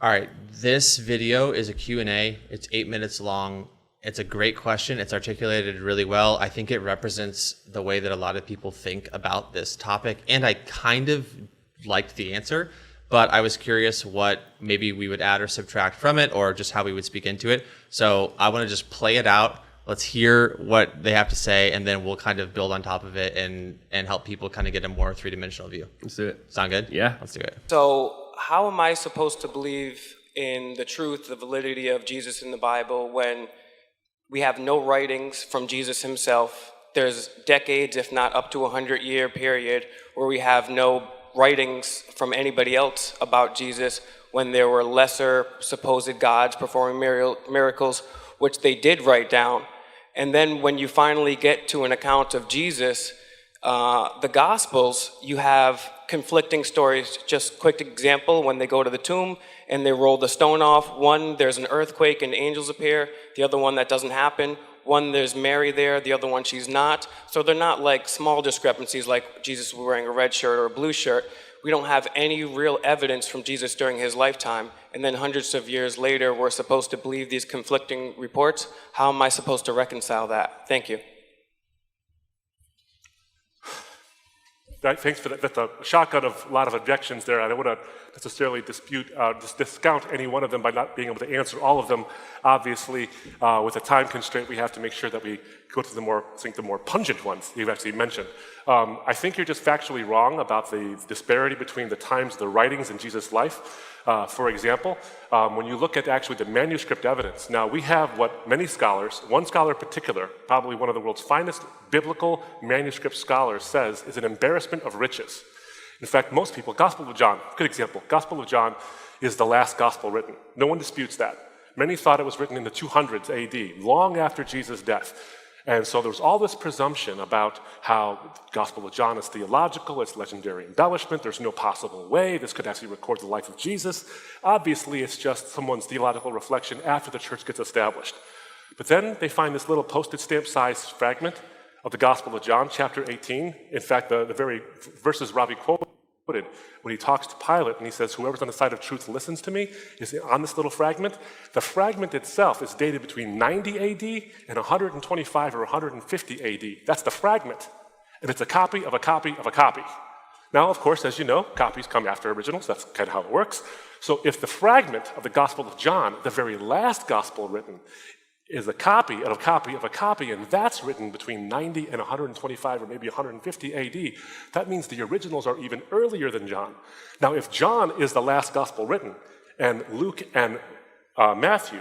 All right, this video is a Q&A. It's 8 minutes long. It's a great question. It's articulated really well. I think it represents the way that a lot of people think about this topic, and I kind of liked the answer, but I was curious what maybe we would add or subtract from it, or just how we would speak into it. So I want to just play it out. Let's hear what they have to say, and then we'll kind of build on top of it and help people kind of get a more three-dimensional view. Let's do it. Sound good? Yeah. Let's do it. So how am I supposed to believe in the truth, the validity of Jesus in the Bible when we have no writings from Jesus himself? There's decades, if not up to 100-year period, where we have no writings from anybody else about Jesus when there were lesser supposed gods performing miracles, which they did write down. And then when you finally get to an account of Jesus, the Gospels, you have conflicting stories. Just quick example, when they go to the tomb and they roll the stone off, one, there's an earthquake and angels appear. The other one, that doesn't happen. One, there's Mary there. The other one, she's not. So they're not like small discrepancies like Jesus was wearing a red shirt or a blue shirt. We don't have any real evidence from Jesus during his lifetime. And then hundreds of years later, we're supposed to believe these conflicting reports. How am I supposed to reconcile that? Thank you. Thanks for that. That's a shotgun of a lot of objections there. I don't want to necessarily discount any one of them by not being able to answer all of them. Obviously, with a time constraint, we have to make sure that we go to the more pungent ones you've actually mentioned. I think you're just factually wrong about the disparity between the times of the writings in Jesus' life. For example, when you look at actually the manuscript evidence, now we have what many scholars, one scholar in particular, probably one of the world's finest biblical manuscript scholars, says is an embarrassment of riches. In fact, most people, Gospel of John, good example, Gospel of John is the last gospel written. No one disputes that. Many thought it was written in the 200s AD, long after Jesus' death. And so there was all this presumption about how Gospel of John is theological, it's legendary embellishment, there's no possible way this could actually record the life of Jesus. Obviously, it's just someone's theological reflection after the church gets established. But then they find this little postage stamp-sized fragment of the Gospel of John, chapter 18. In fact, the very verses Robbie quoted when he talks to Pilate and he says, whoever's on the side of truth listens to me, is on this little fragment. The fragment itself is dated between 90 AD and 125 or 150 AD. That's the fragment. And it's a copy of a copy of a copy. Now, of course, as you know, copies come after originals. That's kind of how it works. So if the fragment of the Gospel of John, the very last gospel written, is a copy of a copy of a copy, and that's written between 90 and 125 or maybe 150 AD, that means the originals are even earlier than John. Now, if John is the last gospel written, and Luke and Matthew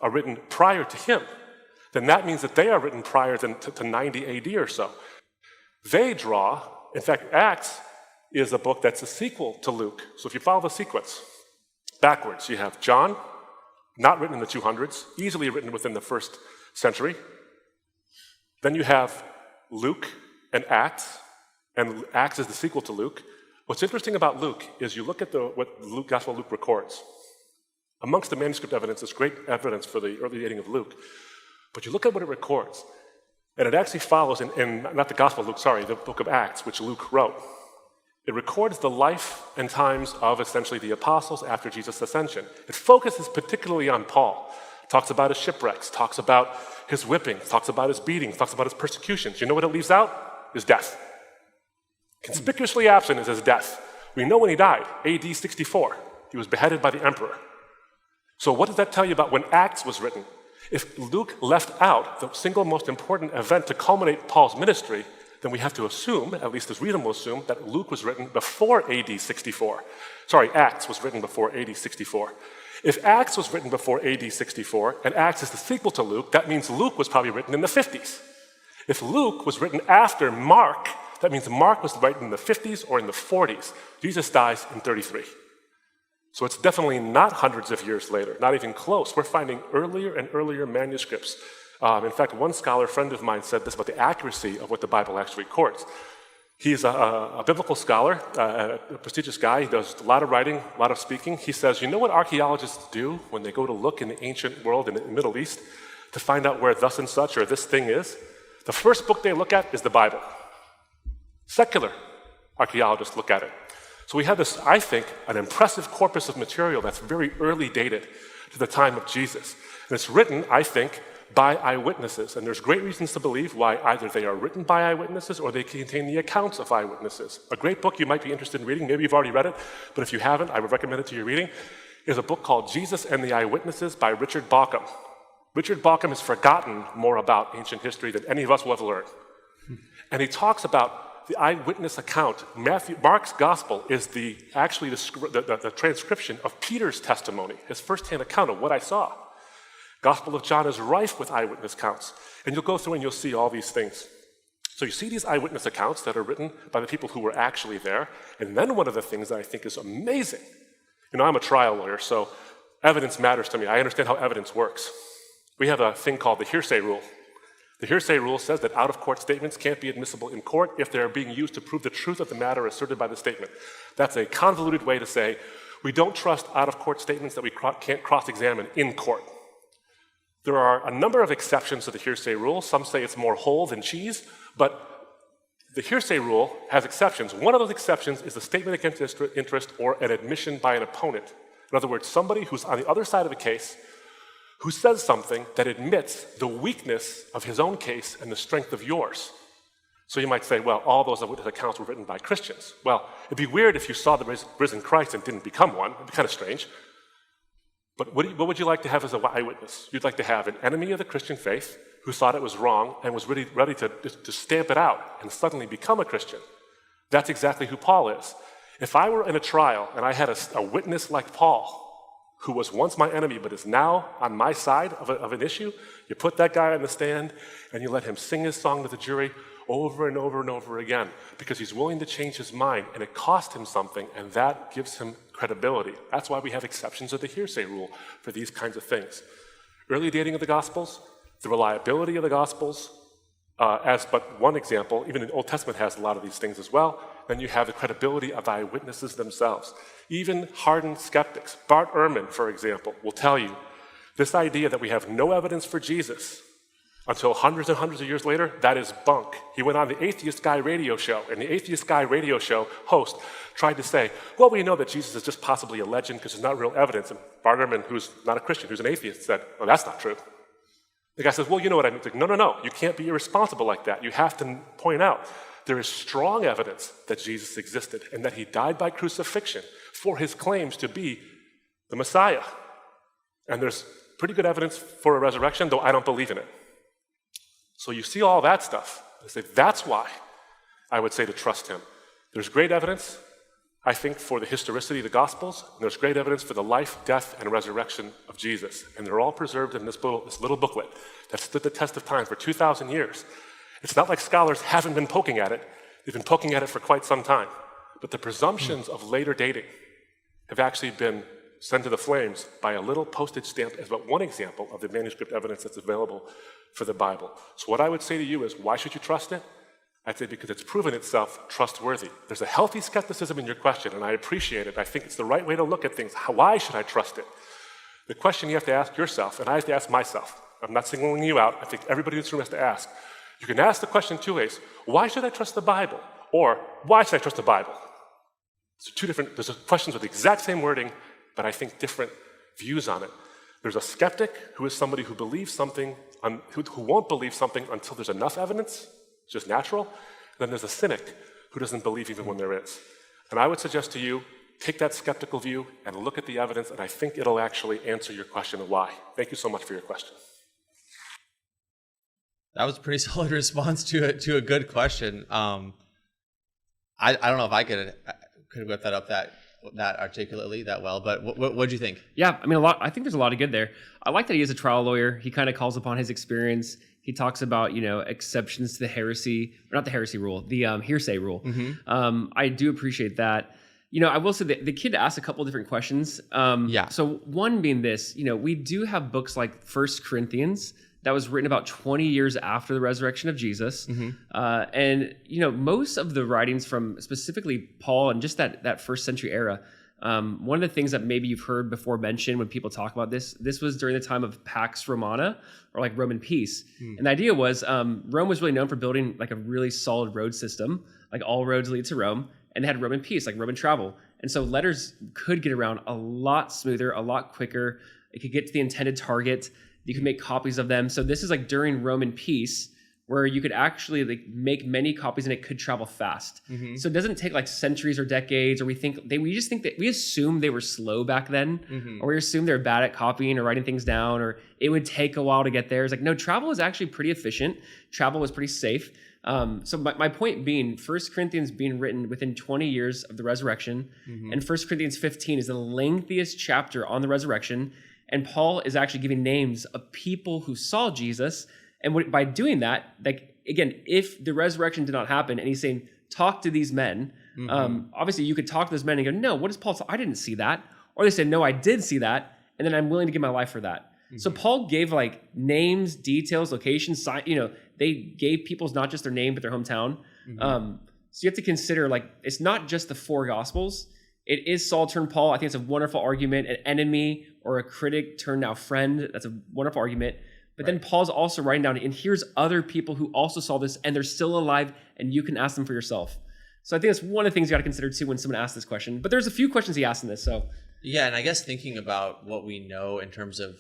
are written prior to him, then that means that they are written prior to 90 AD or so. They draw, in fact, Acts is a book that's a sequel to Luke. So if you follow the sequence backwards, you have John, not written in the 200s, easily written within the first century. Then you have Luke and Acts is the sequel to Luke. What's interesting about Luke is you look at what Gospel of Luke records. Amongst the manuscript evidence, there's great evidence for the early dating of Luke, but you look at what it records, and it actually follows in not the Gospel of Luke, sorry, the book of Acts, which Luke wrote. It records the life and times of essentially the apostles after Jesus' ascension. It focuses particularly on Paul. It talks about his shipwrecks, talks about his whippings, talks about his beatings, talks about his persecutions. You know what it leaves out? His death. Conspicuously absent is his death. We know when he died, AD 64. He was beheaded by the emperor. So what does that tell you about when Acts was written? If Luke left out the single most important event to culminate Paul's ministry, then we have to assume, at least as reading will assume, that Luke was written before AD 64. Sorry, Acts was written before AD 64. If Acts was written before AD 64, and Acts is the sequel to Luke, that means Luke was probably written in the 50s. If Luke was written after Mark, that means Mark was written in the 50s or in the 40s. Jesus dies in 33. So it's definitely not hundreds of years later, not even close. We're finding earlier and earlier manuscripts. In fact, one scholar friend of mine said this about the accuracy of what the Bible actually records. He's a biblical scholar, a prestigious guy. He does a lot of writing, a lot of speaking. He says, you know what archaeologists do when they go to look in the ancient world in the Middle East to find out where thus and such or this thing is? The first book they look at is the Bible. Secular archaeologists look at it. So we have this, I think, an impressive corpus of material that's very early dated to the time of Jesus. And it's written, I think, by eyewitnesses. And there's great reasons to believe why either they are written by eyewitnesses or they contain the accounts of eyewitnesses. A great book you might be interested in reading, maybe you've already read it, but if you haven't, I would recommend it to your reading, is a book called Jesus and the Eyewitnesses by Richard Bauckham. Richard Bauckham has forgotten more about ancient history than any of us will ever learn. And he talks about the eyewitness account. Mark's gospel is actually the transcription of Peter's testimony, his firsthand account of what I saw. Gospel of John is rife with eyewitness accounts. And you'll go through and you'll see all these things. So you see these eyewitness accounts that are written by the people who were actually there. And then one of the things that I think is amazing, I'm a trial lawyer, so evidence matters to me. I understand how evidence works. We have a thing called the hearsay rule. The hearsay rule says that out-of-court statements can't be admissible in court if they're being used to prove the truth of the matter asserted by the statement. That's a convoluted way to say we don't trust out-of-court statements that we can't cross-examine in court. There are a number of exceptions to the hearsay rule. Some say it's more whole than cheese, but the hearsay rule has exceptions. One of those exceptions is a statement against interest or an admission by an opponent. In other words, somebody who's on the other side of the case who says something that admits the weakness of his own case and the strength of yours. So you might say, well, all those eyewitness accounts were written by Christians. Well, it'd be weird if you saw the risen Christ and didn't become one. It'd be kind of strange. But what would you like to have as an eyewitness? You'd like to have an enemy of the Christian faith who thought it was wrong and was ready to stamp it out and suddenly become a Christian. That's exactly who Paul is. If I were in a trial and I had a witness like Paul, who was once my enemy but is now on my side of an issue, you put that guy on the stand and you let him sing his song to the jury over and over and over again because he's willing to change his mind, and it cost him something, and that gives him credibility. That's why we have exceptions of the hearsay rule for these kinds of things. Early dating of the Gospels, the reliability of the Gospels, as but one example. Even the Old Testament has a lot of these things as well. Then you have the credibility of eyewitnesses themselves. Even hardened skeptics, Bart Ehrman, for example, will tell you this idea that we have no evidence for Jesus until hundreds and hundreds of years later, that is bunk. He went on the Atheist Guy radio show, and the Atheist Guy radio show host tried to say, well, we know that Jesus is just possibly a legend because there's not real evidence. And Bart Ehrman, who's not a Christian, who's an atheist, said, well, that's not true. The guy says, well, you know what I mean? It's like, no, you can't be irresponsible like that. You have to point out there is strong evidence that Jesus existed and that he died by crucifixion for his claims to be the Messiah. And there's pretty good evidence for a resurrection, though I don't believe in it. So you see all that stuff. I say, that's why I would say to trust him. There's great evidence, I think, for the historicity of the Gospels, and there's great evidence for the life, death, and resurrection of Jesus. And they're all preserved in this little booklet that stood the test of time for 2,000 years. It's not like scholars haven't been poking at it. They've been poking at it for quite some time. But the presumptions of later dating have actually been sent to the flames by a little postage stamp as but one example of the manuscript evidence that's available for the Bible. So what I would say to you is, why should you trust it? I'd say because it's proven itself trustworthy. There's a healthy skepticism in your question, and I appreciate it. I think it's the right way to look at things. Why should I trust it? The question you have to ask yourself, and I have to ask myself, I'm not singling you out, I think everybody in this room has to ask. You can ask the question two ways. Why should I trust the Bible? Or, why should I trust the Bible? So there's questions with the exact same wording, but I think different views on it. There's a skeptic who is somebody who believes something, who won't believe something until there's enough evidence. It's just natural. And then there's a cynic who doesn't believe even when there is. And I would suggest to you, take that skeptical view and look at the evidence, and I think it'll actually answer your question of why. Thank you so much for your question. That was a pretty solid response to a good question. I don't know if I could whip that up that articulately that well, but what do you think? Yeah, I mean, I think there's a lot of good there. I like that he is a trial lawyer. He kind of calls upon his experience. He talks about, exceptions to the heresy, or not the heresy rule, the hearsay rule. Mm-hmm. I do appreciate that. I will say that the kid asked a couple of different questions. So one being this, we do have books like 1 Corinthians that was written about 20 years after the resurrection of Jesus. Mm-hmm. And most of the writings from specifically Paul and just that first century era, one of the things that maybe you've heard before mentioned when people talk about this was during the time of Pax Romana, or like Roman peace. And the idea was Rome was really known for building like a really solid road system, like all roads lead to Rome. and they had Roman peace, like Roman travel. And so letters could get around a lot smoother, a lot quicker. It could get to the intended target. You could make copies of them. So this is like during Roman peace, where you could actually like make many copies and it could travel fast. So it doesn't take like centuries or decades, or we assume they were slow back then, or we assume they're bad at copying or writing things down, or it would take a while to get there. It's like, no, travel was actually pretty efficient. Travel was pretty safe. So my point being, 1 Corinthians being written within 20 years of the resurrection, and 1 Corinthians 15 is the lengthiest chapter on the resurrection. And Paul is actually giving names of people who saw Jesus. And by doing that, like, again, if the resurrection did not happen, and he's saying, talk to these men, obviously you could talk to those men and go, no, what does Paul say? I didn't see that. Or they said, no, I did see that, and then I'm willing to give my life for that. So Paul gave like names, details, locations, they gave people's not just their name, but their hometown. So you have to consider, like, it's not just the 4 Gospels. It is Saul turned Paul. I think it's a wonderful argument. An enemy or a critic turned now friend. That's a wonderful argument. But then Paul's also writing down, and here's other people who also saw this, and they're still alive, and you can ask them for yourself. So I think that's one of the things you got to consider too when someone asks this question. But there's a few questions he asked in this. So yeah, and I guess thinking about what we know in terms of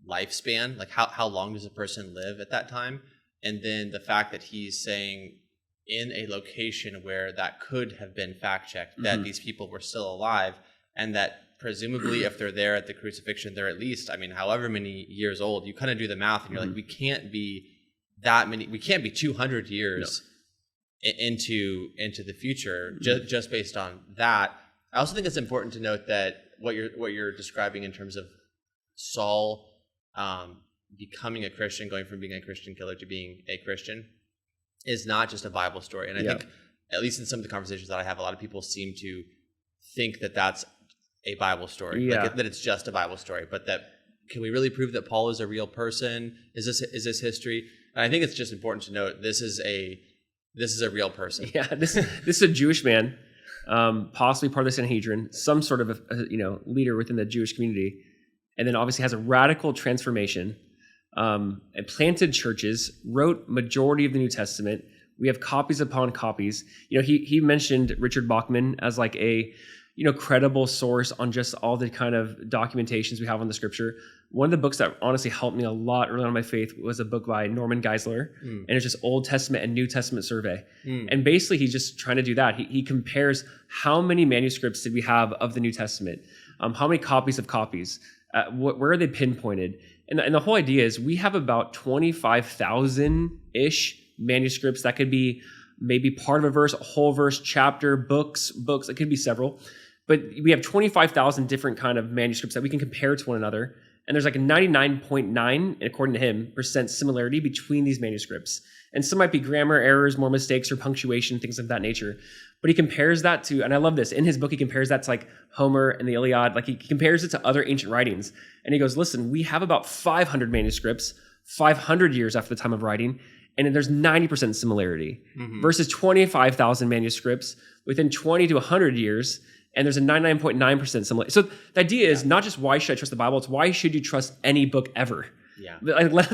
lifespan, like how long does a person live at that time, and then the fact that he's saying in a location where that could have been fact checked that these people were still alive, and that presumably if they're there at the crucifixion, they're at least, I mean, however many years old. You kind of do the math and you're like, we can't be 200 years into the future just based on that. I also think it's important to note that what you're describing in terms of Saul becoming a Christian, going from being a Christian killer to being a Christian, is not just a Bible story. And I think, at least in some of the conversations that I have, a lot of people seem to think that that's a Bible story, like that it's just a Bible story. But that, can we really prove that Paul is a real person? Is this history? And I think it's just important to note this is a real person. Yeah, this is a Jewish man, possibly part of the Sanhedrin, some sort of leader within the Jewish community, and then obviously has a radical transformation. And planted churches, wrote majority of the New Testament. We have copies upon copies. He mentioned Richard Bachman as like a credible source on just all the kind of documentations we have on the scripture. One of the books that honestly helped me a lot early on in my faith was a book by Norman Geisler, and it's just Old Testament and New Testament survey. And basically he's just trying to do that. He compares how many manuscripts did we have of the New Testament, how many copies of copies, where are they pinpointed? And the whole idea is we have about 25,000-ish manuscripts. That could be maybe part of a verse, a whole verse, chapter, books. It could be several. But we have 25,000 different kind of manuscripts that we can compare to one another. And there's like a 99.9, according to him, % similarity between these manuscripts. And some might be grammar errors, more mistakes, or punctuation, things of that nature. But he compares that to, and I love this, in his book he compares that to like Homer and the Iliad. Like he compares it to other ancient writings. And he goes, listen, we have about 500 manuscripts, 500 years after the time of writing, and there's 90% similarity versus 25,000 manuscripts within 20 to 100 years, and there's a 99.9% similarity. So the idea is not just why should I trust the Bible, it's why should you trust any book ever? Yeah.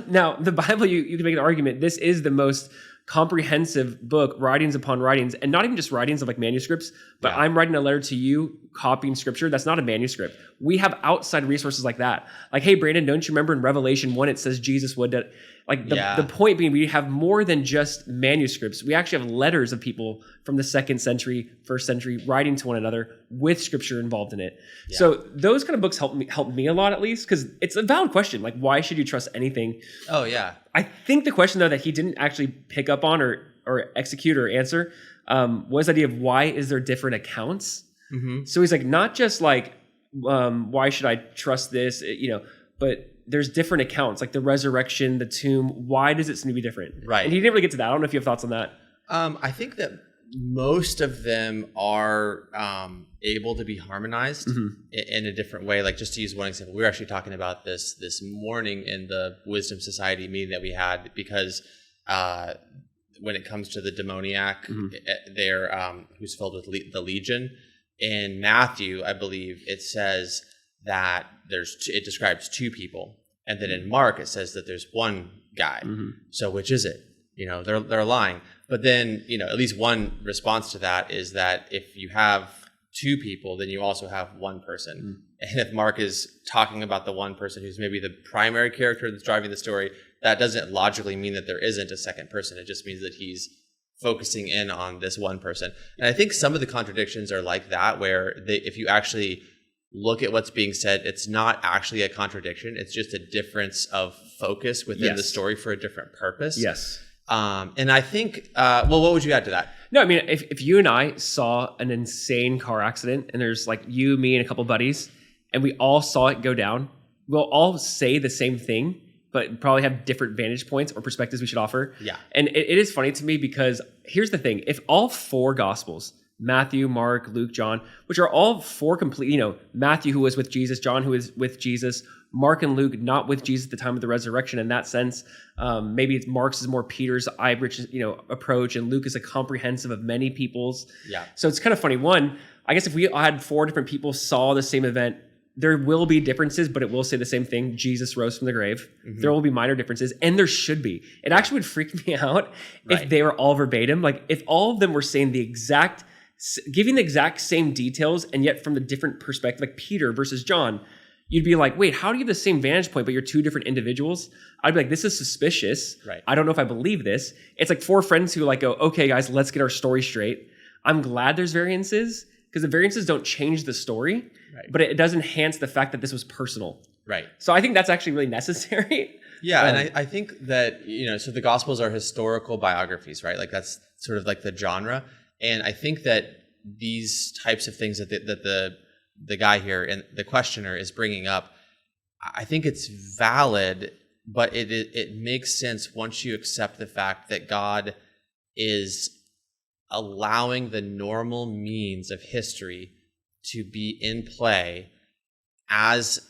Now, the Bible, you can make an argument, this is the most comprehensive book, writings upon writings, and not even just writings of like manuscripts, but I'm writing a letter to you, copying scripture. That's not a manuscript. We have outside resources like that. Like, hey, Brandon, don't you remember in Revelation 1, it says Jesus would, the point being we have more than just manuscripts. We actually have letters of people from the 2nd century, 1st century writing to one another with scripture involved in it. Yeah. So those kind of books help me a lot, at least, because it's a valid question. Like, why should you trust anything? Oh, yeah. I think the question, though, that he didn't actually pick up on or execute or answer was the idea of why is there different accounts? So he's like, not just like, why should I trust this, but there's different accounts, like the resurrection, the tomb. Why does it seem to be different? Right. And he didn't really get to that. I don't know if you have thoughts on that. I think that most of them are able to be harmonized in a different way. Like, just to use one example, we were actually talking about this morning in the Wisdom Society meeting that we had, because when it comes to the demoniac, they're who's filled with the legion. In Matthew, I believe it says that it describes 2 people, and then in Mark it says that there's 1 guy. So which is it? They're lying. But then, at least one response to that is that if you have two people, then you also have one person. And if Mark is talking about the one person who's maybe the primary character that's driving the story, that doesn't logically mean that there isn't a second person. It just means that he's focusing in on this one person. And I think some of the contradictions are like that, where if you actually look at what's being said, it's not actually a contradiction. It's just a difference of focus within the story for a different purpose. Yes. And I think, what would you add to that? No, I mean, if you and I saw an insane car accident and there's like you, me, and a couple buddies, and we all saw it go down, we'll all say the same thing, but probably have different vantage points or perspectives we should offer. Yeah. And it is funny to me because here's the thing. If all four Gospels, Matthew, Mark, Luke, John, which are all four complete, Matthew who was with Jesus, John who is with Jesus, Mark and Luke not with Jesus at the time of the resurrection in that sense. Maybe it's Mark's is more Peter's eyewitness, approach, and Luke is a comprehensive of many people's. Yeah. So it's kind of funny. One, I guess if we had four different people saw the same event, there will be differences, but it will say the same thing. Jesus rose from the grave. Mm-hmm. There will be minor differences, and there should be. It actually would freak me out if they were all verbatim. Like if all of them were saying giving the exact same details, and yet from the different perspective, like Peter versus John, you'd be like, wait, how do you have the same vantage point, but you're two different individuals? I'd be like, this is suspicious. Right. I don't know if I believe this. It's like four friends who go, okay, guys, let's get our story straight. I'm glad there's variances because the variances don't change the story, but it does enhance the fact that this was personal. Right. So I think that's actually really necessary. Yeah, and I think that, so the Gospels are historical biographies, right? Like that's sort of like the genre. And I think that these types of things that the guy here and the questioner is bringing up, I think it's valid, but it makes sense once you accept the fact that God is allowing the normal means of history to be in play as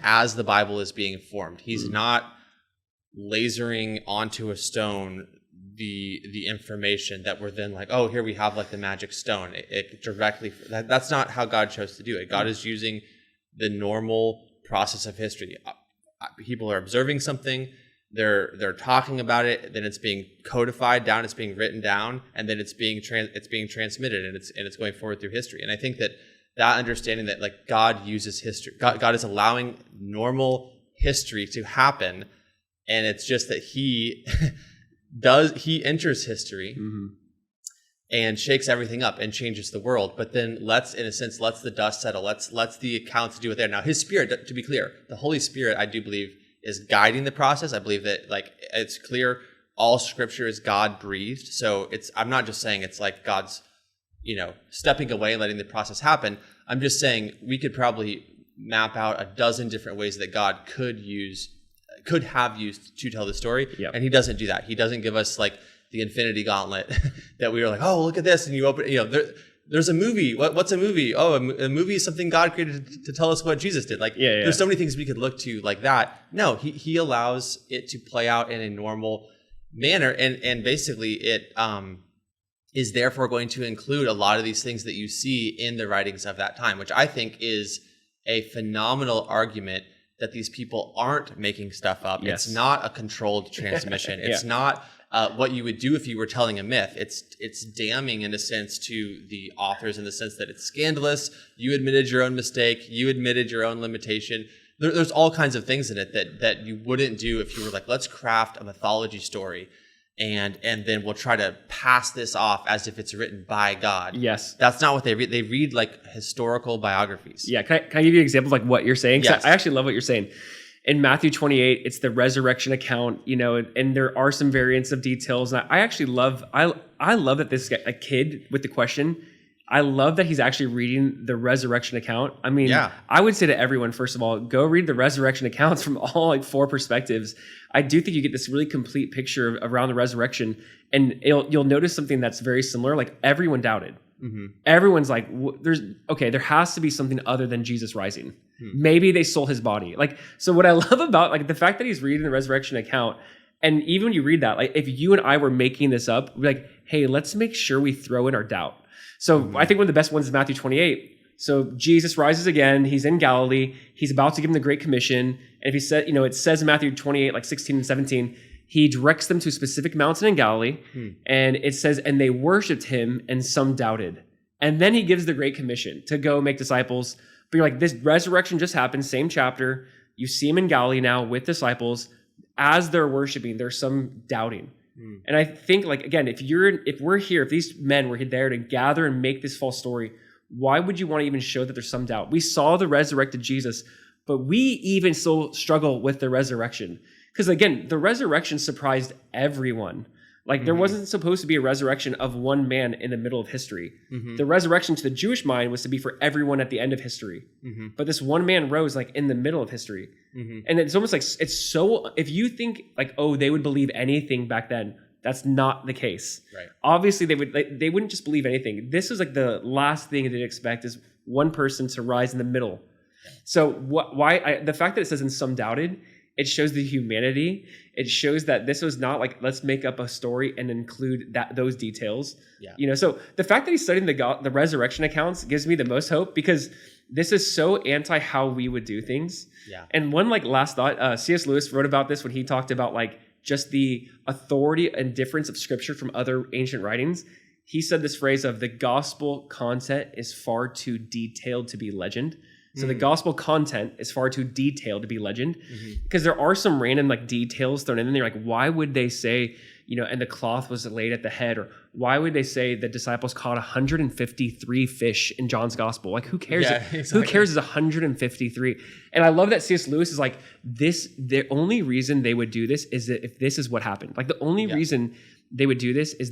the Bible is being formed. He's not lasering onto a stone the information that we're then like, oh, here we have like the magic stone. It directly, that's not how God chose to do it. God is using the normal process of history. People are observing something, they're talking about it, then it's being codified down, it's being written down, and then it's being transmitted, and it's going forward through history. And I think that understanding that like God uses history, God is allowing normal history to happen, and it's just that he he enters history and shakes everything up and changes the world, but then lets the dust settle, lets the accounts do it there. Now his Spirit, to be clear, the Holy Spirit, I do believe, is guiding the process. I believe that like it's clear all Scripture is God breathed. So I'm not just saying it's like God's stepping away and letting the process happen. I'm just saying we could probably map out a dozen different ways that God could have used to tell the story. Yep. And he doesn't do that. He doesn't give us like the Infinity Gauntlet that we were like, oh, look at this. And you open, there's a movie. What's a movie? Oh, a movie is something God created to tell us what Jesus did. Like, there's so many things we could look to like that. No, he allows it to play out in a normal manner. And basically it is therefore going to include a lot of these things that you see in the writings of that time, which I think is a phenomenal argument that these people aren't making stuff up. Yes. It's not a controlled transmission. It's not what you would do if you were telling a myth. It's damning in a sense to the authors in the sense that it's scandalous. You admitted your own mistake. You admitted your own limitation. There's all kinds of things in it that you wouldn't do if you were like, let's craft a mythology story and then we'll try to pass this off as if it's written by God. Yes. That's not what they read. They read like historical biographies. Yeah. Can I give you an example of like what you're saying? Yes. I actually love what you're saying. In Matthew 28, it's the resurrection account, and there are some variants of details. And I actually love, I love that this guy, a kid with the question, I love that he's actually reading the resurrection account. I mean, I would say to everyone, first of all, go read the resurrection accounts from all like four perspectives. I do think you get this really complete picture around the resurrection, and you'll notice something that's very similar. Like everyone doubted. Mm-hmm. Everyone's like, there has to be something other than Jesus rising. Maybe they stole his body. Like, so what I love about like the fact that he's reading the resurrection account, and even when you read that, like if you and I were making this up, we're like, hey, let's make sure we throw in our doubt. So I think one of the best ones is Matthew 28. So Jesus rises again. He's in Galilee. He's about to give him the Great Commission. And if he said, it says in Matthew 28, like 16 and 17, he directs them to a specific mountain in Galilee, and it says, and they worshipped him, and some doubted. And then he gives the Great Commission to go make disciples. But you're like, this resurrection just happened, same chapter. You see him in Galilee now with disciples. As they're worshiping, there's some doubting. And I think, like, again, if we're here, if these men were there to gather and make this false story, why would you want to even show that there's some doubt? We saw the resurrected Jesus, but we even still struggle with the resurrection. Because again, the resurrection surprised everyone. Like, there wasn't supposed to be a resurrection of one man in the middle of history. The resurrection to the Jewish mind was to be for everyone at the end of history. But this one man rose like in the middle of history. And it's almost like, it's so, if you think like, oh, they would believe anything back then, that's not the case. Right. Obviously, they wouldn't just believe anything. This is like the last thing they'd expect is one person to rise in the middle. So the fact that it says in some doubted, it shows the humanity. It shows that this was not like, let's make up a story and include those details. Yeah. You know, so the fact that he's studying the resurrection accounts gives me the most hope, because this is so anti how we would do things. Yeah. And one like last thought, C.S. Lewis wrote about this when he talked about like just the authority and difference of scripture from other ancient writings. He said this phrase of, the gospel content is far too detailed to be legend. So the gospel content is far too detailed to be legend, because there are some random like details thrown in, and they're like, why would they say, you know, and the cloth was laid at the head, or why would they say the disciples caught 153 fish in John's gospel? Like, who cares? Yeah, exactly. Who cares is 153? And I love that C.S. Lewis is like, the only reason they would do this is that if this is what happened. Like, the only reason they would do this is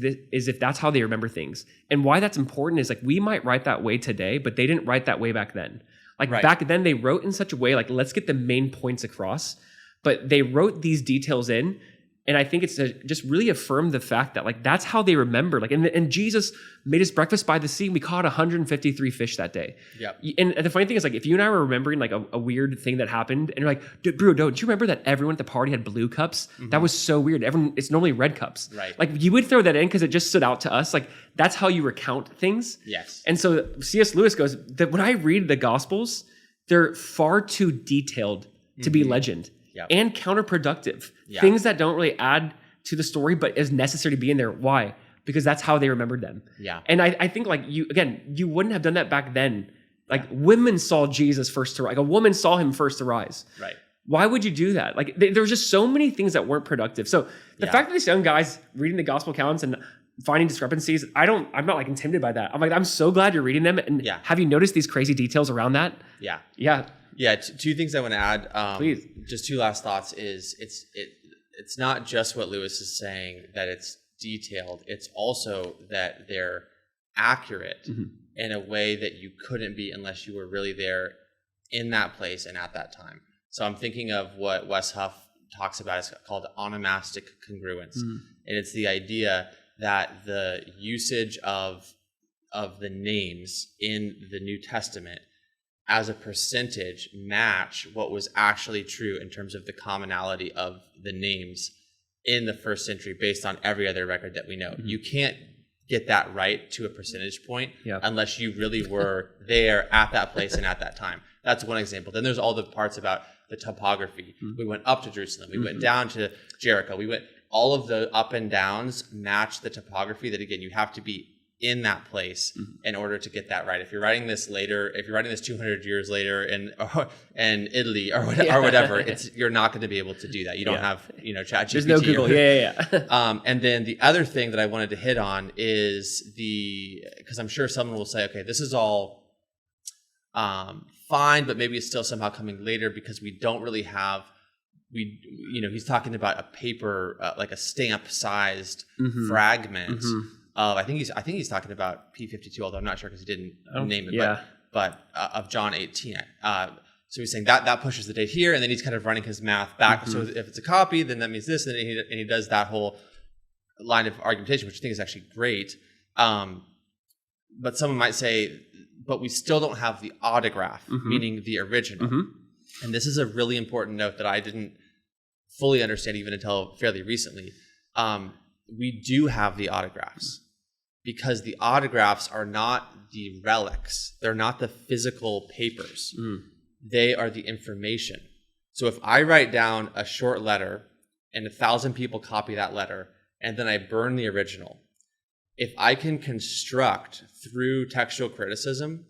if that's how they remember things. And why that's important is like, we might write that way today, but they didn't write that way back then. Like back then they wrote in such a way, like, let's get the main points across, but they wrote these details in. And I think it's to just really affirm the fact that like, that's how they remember. Like, and Jesus made us breakfast by the sea. We caught 153 fish that day. Yep. And the funny thing is, like, if you and I were remembering like a weird thing that happened, and you're like, bro, don't you remember that everyone at the party had blue cups? That was so weird. it's normally red cups. Right. Like, you would throw that in because it just stood out to us. Like, that's how you recount things. Yes. And so C.S. Lewis goes that when I read the Gospels, they're far too detailed to be legend. Yep. And counterproductive. Yeah. Things that don't really add to the story, but is necessary to be in there. Why? Because that's how they remembered them. Yeah. And I think like you wouldn't have done that back then. Like, women saw Jesus first to rise. Like, a woman saw him first to rise. Right. Why would you do that? Like, there was just so many things that weren't productive. So the fact that these young guys reading the gospel accounts and finding discrepancies, I'm not like intimidated by that. I'm like, I'm so glad you're reading them. And have you noticed these crazy details around that? Yeah. Yeah. Yeah, two things I want to add. Please. Just two last thoughts is it's not just what Lewis is saying that it's detailed. It's also that they're accurate in a way that you couldn't be unless you were really there in that place and at that time. So I'm thinking of what Wes Huff talks about. It's called onomastic congruence. And it's the idea that the usage of the names in the New Testament as a percentage match what was actually true in terms of the commonality of the names in the first century based on every other record that we know. You can't get that right to a percentage point unless you really were there at that place and at that time. That's one example. Then there's all the parts about the topography. We went up to Jerusalem. We went down to Jericho. All of the up and downs match the topography that, again, you have to be in that place in order to get that right. If you're writing this later, if you're writing this 200 years later in Italy or whatever, you're not going to be able to do that. You don't have, ChatGPT. There's no Google. And then the other thing that I wanted to hit on is because I'm sure someone will say, okay, this is all fine, but maybe it's still somehow coming later because we don't really have. He's talking about a paper, like a stamp-sized fragment. I think he's talking about P52, although I'm not sure because he didn't name it. But of John 18. So he's saying that pushes the date here, and then he's kind of running his math back. So if it's a copy, then that means this, and he does that whole line of argumentation, which I think is actually great. But someone might say, but we still don't have the autograph, meaning the original. And this is a really important note that I didn't fully understand even until fairly recently. We do have the autographs because the autographs are not the relics. They're not the physical papers. They are the information. So if I write down a short letter and 1,000 people copy that letter, and then I burn the original, if I can construct through textual criticism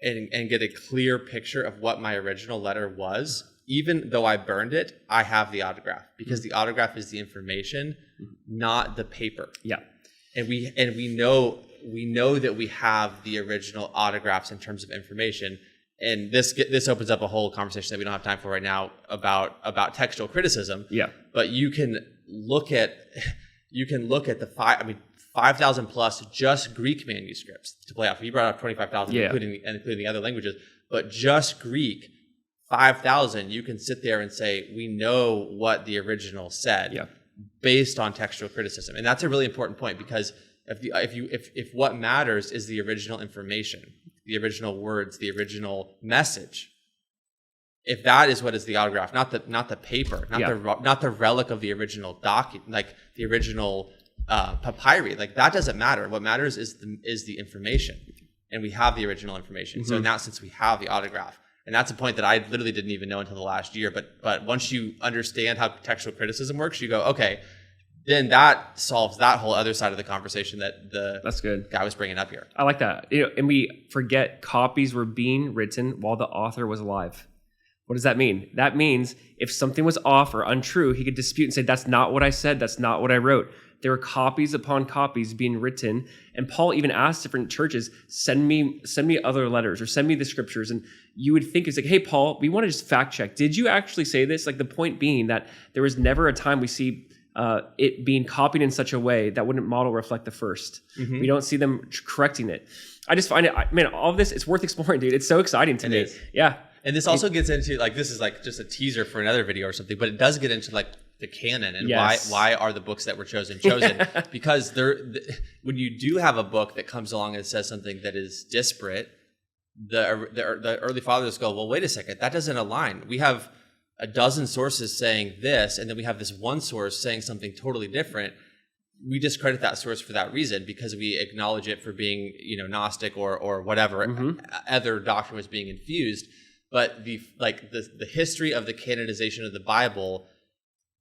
and get a clear picture of what my original letter was, even though I burned it, I have the autograph, because the autograph is the information, not the paper. Yeah. And we know that we have the original autographs in terms of information. And this opens up a whole conversation that we don't have time for right now about textual criticism. Yeah. But you can look at the 5,000 plus just Greek manuscripts to play off. You brought up 25,000, including the other languages, but just Greek, 5,000. You can sit there and say, we know what the original said, based on textual criticism, and that's a really important point, because if what matters is the original information, the original words, the original message, if that is what is the autograph, not the paper, not the relic of the original document, like the original papyri, like that doesn't matter. What matters is the information, and we have the original information. So in that sense, we have the autograph, and that's a point that I literally didn't even know until the last year. But once you understand how textual criticism works, you go, okay, then that solves that whole other side of the conversation that that's good guy was bringing up here. I like that. And we forget copies were being written while the author was alive. What does that mean? That means if something was off or untrue, he could dispute and say, that's not what I said, that's not what I wrote. There were copies upon copies being written. And Paul even asked different churches, send me other letters or send me the scriptures. And you would think it's like, hey, Paul, we want to just fact check. Did you actually say this? Like the point being that there was never a time we see it being copied in such a way that wouldn't model reflect the first. We don't see them correcting it. I just find it, man, all of this, it's worth exploring, dude. It's so exciting to me. Yeah. And this also gets into, like, this is like just a teaser for another video or something, but it does get into like the canon and why are the books that were chosen. Because when you do have a book that comes along and says something that is disparate, the early fathers go, well, wait a second, that doesn't align. We have a dozen sources saying this, and then we have this one source saying something totally different. We discredit that source for that reason, because we acknowledge it for being, Gnostic or whatever other doctrine was being infused. But the history of the canonization of the Bible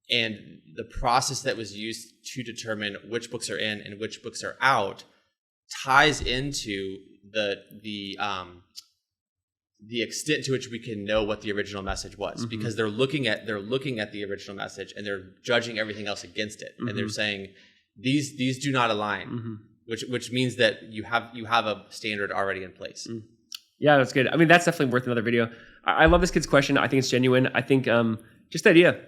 and the process that was used to determine which books are in and which books are out ties into the extent to which we can know what the original message was, because they're looking at the original message and they're judging everything else against it, and they're saying these do not align, which means that you have a standard already in place. Yeah, that's good. I mean, that's definitely worth another video. I love this kid's question. I think it's genuine. I think just the idea,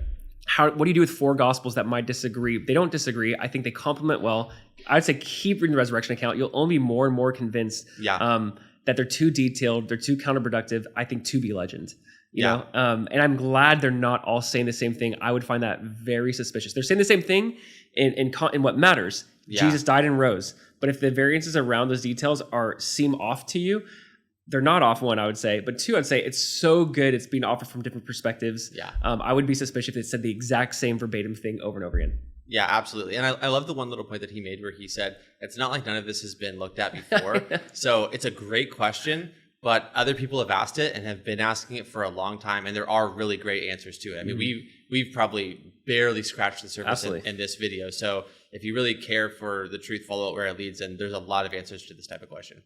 what do you do with four gospels that might disagree? They don't disagree. I think they complement well. I'd say keep reading the resurrection account. You'll only be more and more convinced that they're too detailed, they're too counterproductive, I think, to be legend. You know? And I'm glad they're not all saying the same thing. I would find that very suspicious. They're saying the same thing in what matters. Jesus died and rose. But if the variances around those details seem off to you, they're not off, one, I would say. But two, I'd say it's so good it's being offered from different perspectives. I would be suspicious if it said the exact same verbatim thing over and over again. Yeah, absolutely. And I love the one little point that he made where he said, it's not like none of this has been looked at before. So it's a great question, but other people have asked it and have been asking it for a long time, and there are really great answers to it. I mean, we've probably barely scratched the surface in this video. So if you really care for the truth, follow it where it leads, and there's a lot of answers to this type of question.